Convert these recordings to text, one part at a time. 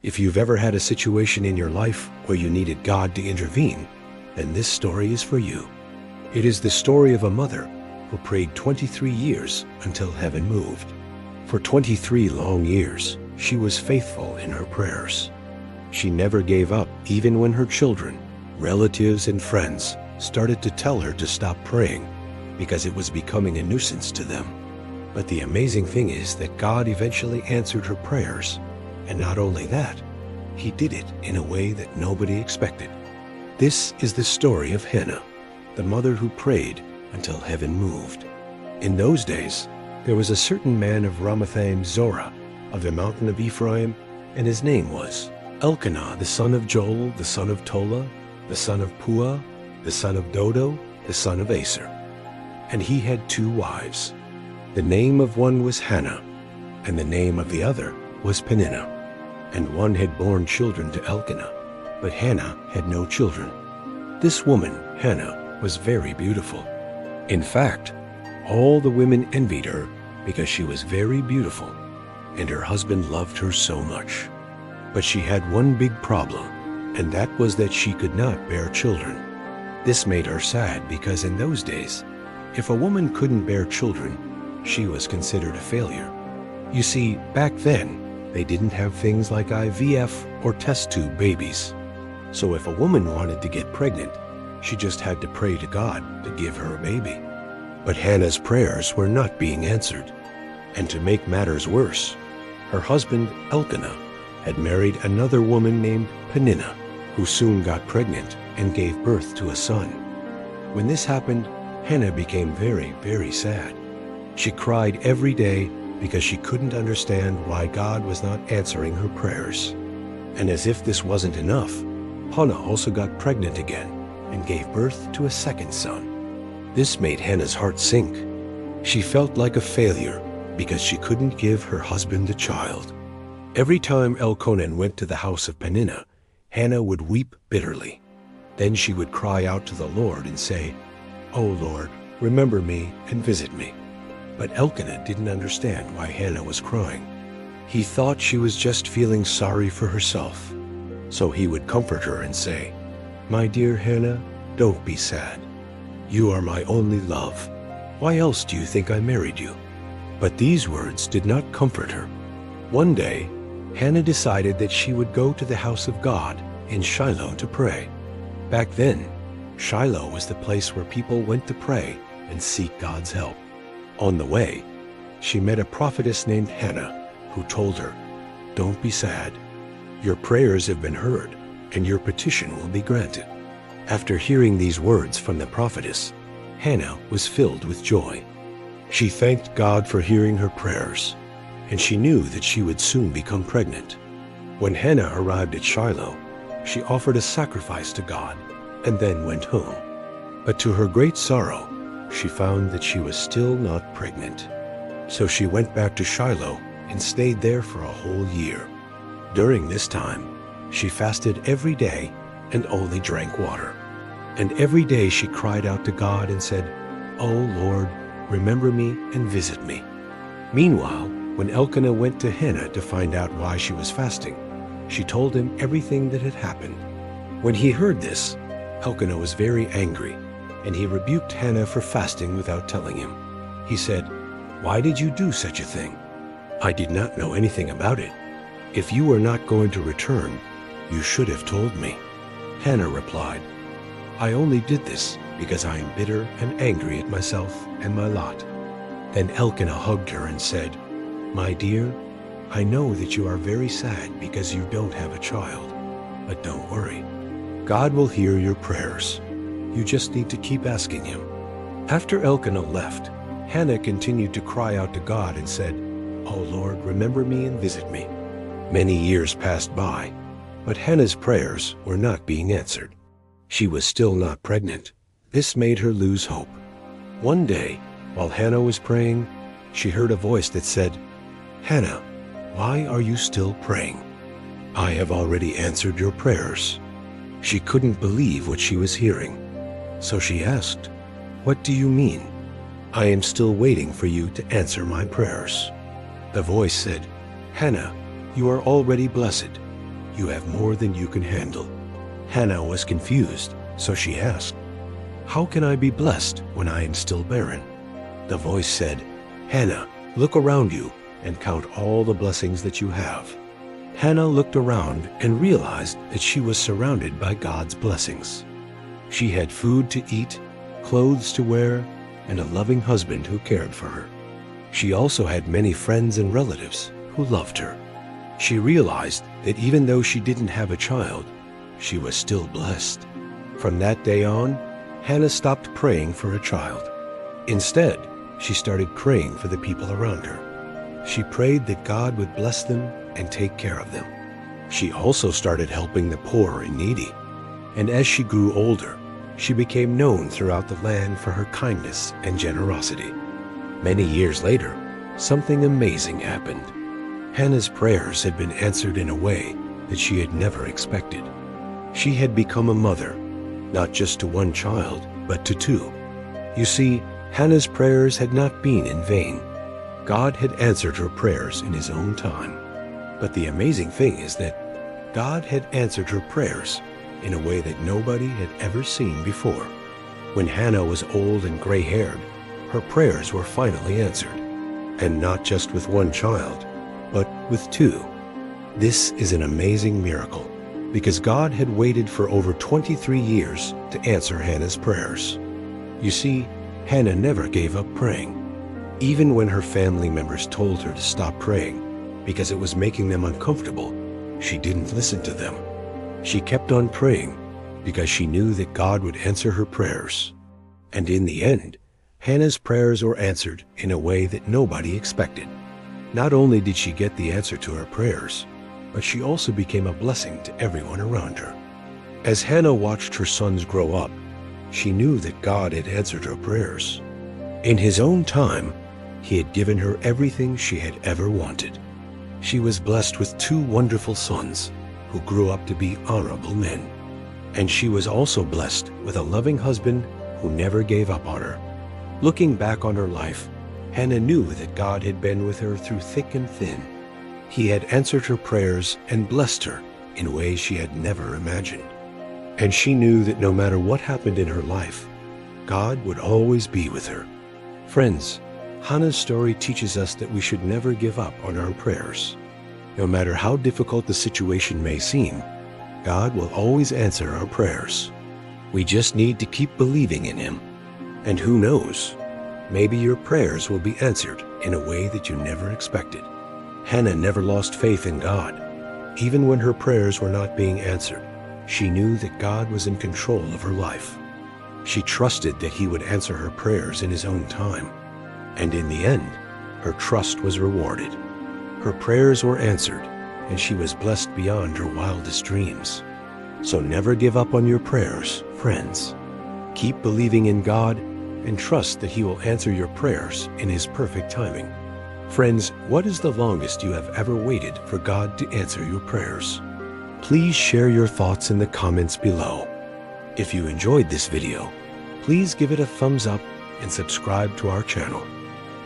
If you've ever had a situation in your life where you needed God to intervene, then this story is for you. It is the story of a mother who prayed 23 years until heaven moved. For 23 long years, she was faithful in her prayers. She never gave up even when her children, relatives, and friends started to tell her to stop praying because it was becoming a nuisance to them. But the amazing thing is that God eventually answered her prayers. And not only that, he did it in a way that nobody expected. This is the story of Hannah, the mother who prayed until heaven moved. In those days, there was a certain man of Ramathaim Zorah, of the mountain of Ephraim, and his name was Elkanah, the son of Joel, the son of Tola, the son of Puah, the son of Dodo, the son of Aser. And he had 2 wives. The name of one was Hannah, and the name of the other was Peninnah. And one had borne children to Elkanah, but Hannah had no children. This woman, Hannah, was very beautiful. In fact, all the women envied her because she was very beautiful, and her husband loved her so much. But she had one big problem, and that was that she could not bear children. This made her sad because in those days, if a woman couldn't bear children, she was considered a failure. You see, back then, they didn't have things like IVF or test tube babies. So if a woman wanted to get pregnant, she just had to pray to God to give her a baby. But Hannah's prayers were not being answered. And to make matters worse, her husband Elkanah had married another woman named Peninnah, who soon got pregnant and gave birth to a son. When this happened, Hannah became very, very sad. She cried every day because she couldn't understand why God was not answering her prayers. And as if this wasn't enough, Hannah also got pregnant again and gave birth to a second son. This made Hannah's heart sink. She felt like a failure because she couldn't give her husband a child. Every time Elkanah went to the house of Peninnah, Hannah would weep bitterly. Then she would cry out to the Lord and say, "Oh Lord, remember me and visit me." But Elkanah didn't understand why Hannah was crying. He thought she was just feeling sorry for herself. So he would comfort her and say, "My dear Hannah, don't be sad. You are my only love. Why else do you think I married you?" But these words did not comfort her. One day, Hannah decided that she would go to the house of God in Shiloh to pray. Back then, Shiloh was the place where people went to pray and seek God's help. On the way, she met a prophetess named Hannah, who told her, "Don't be sad. Your prayers have been heard, and your petition will be granted." After hearing these words from the prophetess, Hannah was filled with joy. She thanked God for hearing her prayers, and she knew that she would soon become pregnant. When Hannah arrived at Shiloh, she offered a sacrifice to God and then went home. But to her great sorrow, she found that she was still not pregnant. So she went back to Shiloh and stayed there for a whole year. During this time, she fasted every day and only drank water. And every day she cried out to God and said, "Oh Lord, remember me and visit me." Meanwhile, when Elkanah went to Hannah to find out why she was fasting, she told him everything that had happened. When he heard this, Elkanah was very angry, and he rebuked Hannah for fasting without telling him. He said, "Why did you do such a thing? I did not know anything about it. If you were not going to return, you should have told me." Hannah replied, "I only did this because I am bitter and angry at myself and my lot." Then Elkanah hugged her and said, "My dear, I know that you are very sad because you don't have a child, but don't worry. God will hear your prayers. You just need to keep asking him." After Elkanah left, Hannah continued to cry out to God and said, "Oh Lord, remember me and visit me." Many years passed by, but Hannah's prayers were not being answered. She was still not pregnant. This made her lose hope. One day, while Hannah was praying, she heard a voice that said, "Hannah, why are you still praying? I have already answered your prayers." She couldn't believe what she was hearing. So she asked, "What do you mean? I am still waiting for you to answer my prayers." The voice said, "Hannah, you are already blessed. you have more than you can handle." Hannah was confused, so she asked, "How can I be blessed when I am still barren?" The voice said, "Hannah, look around you and count all the blessings that you have." Hannah looked around and realized that she was surrounded by God's blessings. She had food to eat, clothes to wear, and a loving husband who cared for her. She also had many friends and relatives who loved her. She realized that even though she didn't have a child, she was still blessed. From that day on, Hannah stopped praying for a child. Instead, she started praying for the people around her. She prayed that God would bless them and take care of them. She also started helping the poor and needy. And as she grew older, she became known throughout the land for her kindness and generosity. Many years later, something amazing happened. Hannah's prayers had been answered in a way that she had never expected. She had become a mother, not just to one child, but to two. You see, Hannah's prayers had not been in vain. God had answered her prayers in His own time. But the amazing thing is that God had answered her prayers in a way that nobody had ever seen before. When Hannah was old and gray-haired, her prayers were finally answered. And not just with one child, but with two. This is an amazing miracle, because God had waited for over 23 years to answer Hannah's prayers. You see, Hannah never gave up praying. Even when her family members told her to stop praying because it was making them uncomfortable, she didn't listen to them. She kept on praying because she knew that God would answer her prayers. And in the end, Hannah's prayers were answered in a way that nobody expected. Not only did she get the answer to her prayers, but she also became a blessing to everyone around her. As Hannah watched her sons grow up, she knew that God had answered her prayers. In His own time, He had given her everything she had ever wanted. She was blessed with two wonderful sons who grew up to be honorable men. And she was also blessed with a loving husband who never gave up on her. Looking back on her life, Hannah knew that God had been with her through thick and thin. He had answered her prayers and blessed her in ways she had never imagined. And she knew that no matter what happened in her life, God would always be with her. Friends, Hannah's story teaches us that we should never give up on our prayers. No matter how difficult the situation may seem, God will always answer our prayers. We just need to keep believing in Him. And who knows, maybe your prayers will be answered in a way that you never expected. Hannah never lost faith in God. Even when her prayers were not being answered, she knew that God was in control of her life. She trusted that He would answer her prayers in His own time. And in the end, her trust was rewarded. Her prayers were answered, and she was blessed beyond her wildest dreams. So never give up on your prayers, friends. Keep believing in God and trust that He will answer your prayers in His perfect timing. Friends, what is the longest you have ever waited for God to answer your prayers? Please share your thoughts in the comments below. If you enjoyed this video, please give it a thumbs up and subscribe to our channel.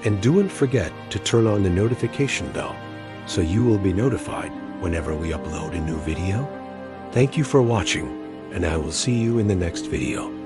And don't forget to turn on the notification bell so you will be notified whenever we upload a new video. Thank you for watching, and I will see you in the next video.